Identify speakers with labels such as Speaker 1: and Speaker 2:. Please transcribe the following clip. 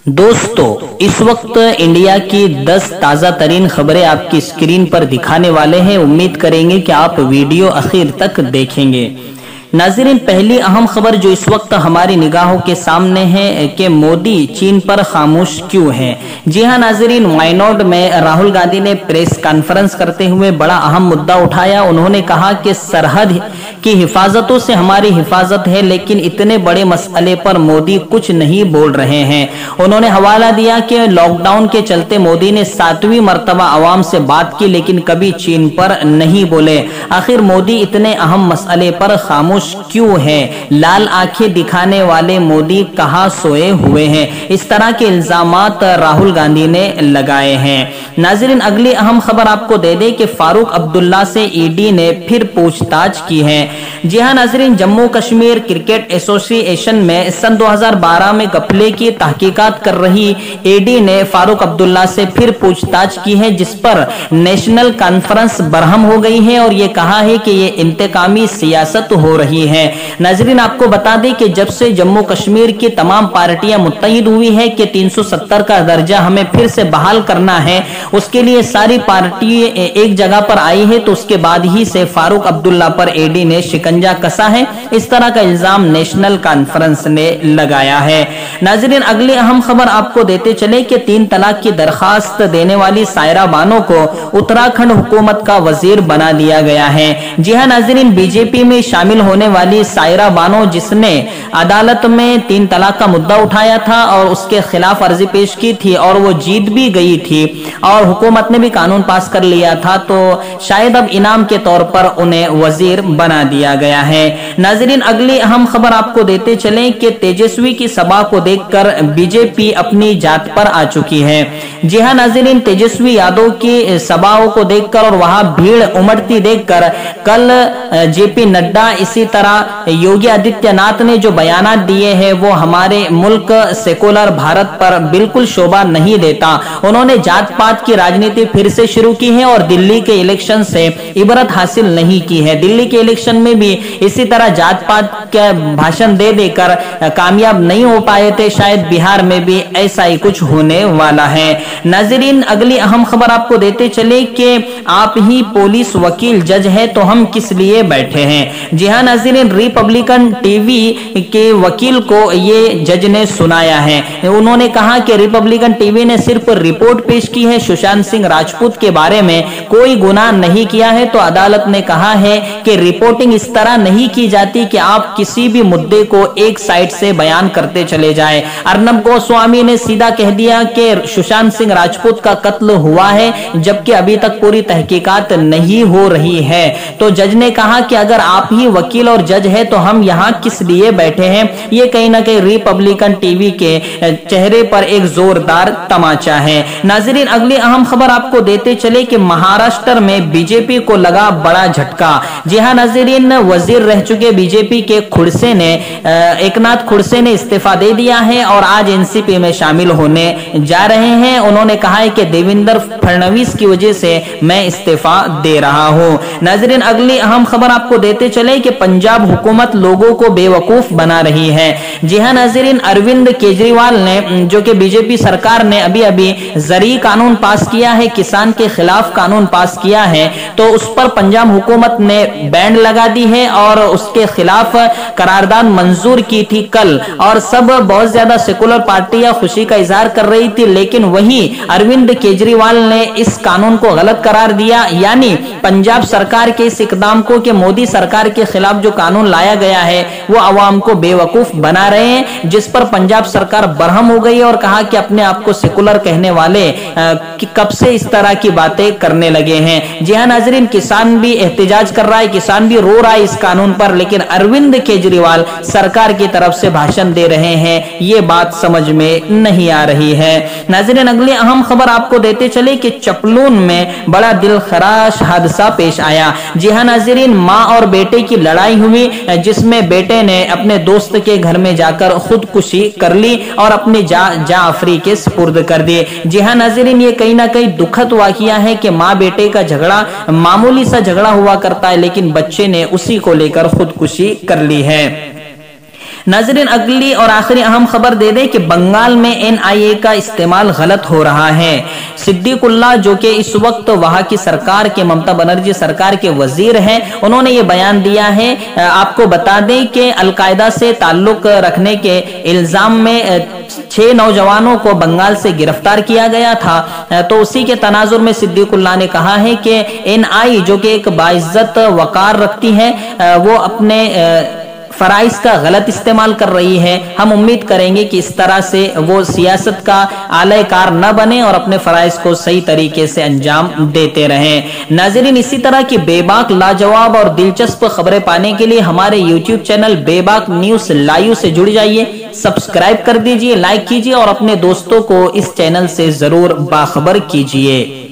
Speaker 1: दोस्तों, इस वक्त इंडिया की 10 ताज़ा तरीन खबरें आपकी स्क्रीन पर दिखाने वाले हैं। उम्मीद करेंगे कि आप वीडियो आखिर तक देखेंगे। नाज़रीन, पहली अहम खबर जो इस वक्त हमारी निगाहों के सामने है कि मोदी चीन पर खामोश क्यों है। जी हां नाज़रीन, वायनाड में राहुल गांधी ने प्रेस कॉन्फ्रेंस करते हुए बड़ा अहम मुद्दा उठाया। उन्होंने कहा कि सरहद की हिफाजतों से हमारी हिफाजत है, लेकिन इतने बड़े मसले पर मोदी कुछ नहीं बोल रहे हैं। उन्होंने हवाला दिया कि लॉकडाउन के चलते मोदी ने 7वीं मर्तबा आवाम से बात की, लेकिन कभी चीन पर नहीं बोले। आखिर मोदी इतने अहम मसले पर खामोश क्यों है? लाल आंखें दिखाने वाले मोदी कहां सोए हुए हैं? इस तरह के इल्जामात राहुल गांधी ने लगाए हैं। नाज़रीन, अगली अहम खबर आपको दे दें कि फारूक अब्दुल्ला से ईडी ने फिर पूछताछ की है। जी हां नाज़रीन, जम्मू कश्मीर क्रिकेट एसोसिएशन में सन 2012 में घपले की तहकीकात कर रही ईडी ने फारूक अब्दुल्ला से फिर पूछताछ की है, जिस पर नेशनल कॉन्फ्रेंस बरहम हो गई है और ये कहा है कि ये इंतकामी सियासत हो रही है। नाज़रीन, आपको बता दें कि जब से जम्मू कश्मीर की तमाम पार्टियां मुत्तहिद हुई है कि 370 का दर्जा हमें फिर से बहाल करना है, उसके लिए सारी पार्टी एक जगह पर आई है, तो उसके बाद ही से फारूक अब्दुल्ला पर ईडी ने शिकंजा कसा है। इस तरह का इल्जाम नेशनल कॉन्फ्रेंस ने लगाया है। नाज़रीन, अगली अहम खबर आपको देते चले कि 3 तलाक की दरखास्त देने वाली सायरा बानो को उत्तराखंड हुकूमत का वजीर बना दिया गया है। जी हां नाज़रीन, बीजेपी में शामिल होने वाली सायरा बानो, जिसने अदालत में 3 तलाक का मुद्दा उठाया था और उसके खिलाफ अर्जी पेश की थी और वो जीत भी गई थी और हुकूमत ने भी कानून पास कर लिया था, तो शायद अब इनाम के तौर पर उन्हें वजीर बना दिया गया है। नाज़रीन, अगली अहम खबर आपको देते चलें कि तेजस्वी की सभा को देखकर बीजेपी अपनी जात पर आ चुकी है। जी हां नाज़रीन, तेजस्वी यादव की सभाओं को देखकर और वहां भीड़ उमड़ती देखकर कल जेपी नड्डा, इसी तरह योगी आदित्यनाथ ने जो बयानात दिए हैं वो हमारे मुल्क सेकुलर भारत पर बिल्कुल शोभा नहीं देता। उन्होंने जात पात की राजनीति फिर से शुरू की है और दिल्ली के इलेक्शन से इबरत हासिल नहीं की है। दिल्ली के इलेक्शन में भी इसी तरह जात पात का भाषण दे देकर कामयाब नहीं हो पाए थे। शायद बिहार में भी ऐसा ही कुछ होने वाला है। नाज़रीन, अगली अहम खबर आपको देते चले कि आप ही पुलिस वकील जज है तो हम किस लिए बैठे हैं। जी हां नाज़रीन, रिपब्लिकन टीवी के वकील को ये जज ने सुनाया है। उन्होंने कहा कि रिपब्लिकन टीवी ने सिर्फ रिपोर्ट पेश की है, सुशांत सिंह राजपूत के बारे में कोई गुनाह नहीं किया है। तो अदालत ने कहा है कि रिपोर्टिंग इस तरह नहीं की जाती कि आप किसी भी मुद्दे को एक साइड से बयान करते चले जाए। अर्नब गोस्वामी ने सीधा कह दिया कि सुशांत सिंह राजपूत का कत्ल हुआ है, जबकि अभी तक पूरी तहकीकात नहीं हो रही है। तो जज ने कहा कि अगर आप ही वकील और जज है तो हम यहाँ किस लिए बैठे हैं। ये कहीं ना कहीं रिपब्लिकन टीवी के चेहरे पर एक जोरदार तमाचा है। नाज़रीन, अगली अहम खबर आपको देते चले कि महाराष्ट्र में बीजेपी को लगा बड़ा झटका। जी हां नाज़रीन, वजीर रह चुके बीजेपी के खुड़से ने एकनाथ खुड़से ने इस्तीफा दे दिया है और आज एनसीपी में शामिल होने जा रहे हैं। उन्होंने कहा है कि देवेंद्र फडणवीस की वजह से मैं इस्तीफा दे रहा हूं। नाज़रीन, अगली अहम खबर आपको देते चले कि पंजाब हुकूमत लोगों को बेवकूफ बना रही है। जी हां नाज़रीन, अरविंद केजरीवाल ने, जो कि बीजेपी सरकार ने अभी अभी जरी कानून पास किया है, किसान के खिलाफ कानून पास किया है, तो उस पर पंजाब हुकूमत ने बैंड लगा दी है और उसके खिलाफ करारदाद मंजूर की थी कल, और सब बहुत ज्यादा सेकुलर पार्टियां खुशी का इजहार कर रही थी। लेकिन वही अरविंद केजरीवाल ने इस कानून को गलत करार दिया, यानी पंजाब सरकार के इस इकदाम को कि मोदी सरकार के खिलाफ जो कानून लाया गया है वो अवाम को बेवकूफ बना रहे हैं, जिस पर पंजाब सरकार बरहम हो गई और कहा कि अपने आप को सेकुलर कहने वाले कि कब से इस तरह की बातें करने लगे हैं। जी हां नाज़रीन, किसान भी एहतजाज कर रहा है, किसान भी रो रहा है इस कानून पर, लेकिन अरविंद केजरीवाल सरकार की तरफ से भाषण दे रहे हैं। ये बात समझ में नहीं आ रही है। नाज़रीन, अगली अहम खबर आपको देते चले कि चपलून में बड़ा दिलखराश हादसा पेश आया। जी हां नाज़रीन, मां और बेटे की लड़ाई हुई, जिसमें बेटे ने अपने दोस्त के घर में जाकर खुदकुशी कर ली और अपनी जाफरी के सुपुर्द कर दी। जी हां नाज़रीन, ये कहीं ना कहीं दुखद वाकया है कि मां बेटे का झगड़ा मामूली सा झगड़ा हुआ करता है, लेकिन बच्चे ने उसी को लेकर खुदकुशी कर ली है। नाज़रीन, अगली और आखिरी अहम खबर दे दें कि बंगाल में NIA का इस्तेमाल गलत हो रहा है। सिद्दीकुल्लाह जो कि इस वक्त वहां की सरकार के, ममता बनर्जी सरकार के वजीर हैं, उन्होंने ये बयान दिया है। आपको बता दें कि अलकायदा से ताल्लुक रखने के इल्जाम में 6 नौजवानों को बंगाल से गिरफ्तार किया गया था। तो उसी के तनाजुर में सिद्दीकुल्लाह ने कहा है कि NI जो कि एक बाइज्जत वकार रखती है, वो अपने फराइज का गलत इस्तेमाल कर रही है। हम उम्मीद करेंगे कि इस तरह से वो सियासत का आलयकार न बने और अपने फराइज को सही तरीके से अंजाम देते रहें। नाज़रीन, इसी तरह की बेबाक, लाजवाब और दिलचस्प खबरें पाने के लिए हमारे यूट्यूब चैनल बेबाक न्यूज लाइव से जुड़ जाइए, सब्सक्राइब कर दीजिए, लाइक कीजिए और अपने दोस्तों को इस चैनल से जरूर बाखबर कीजिए।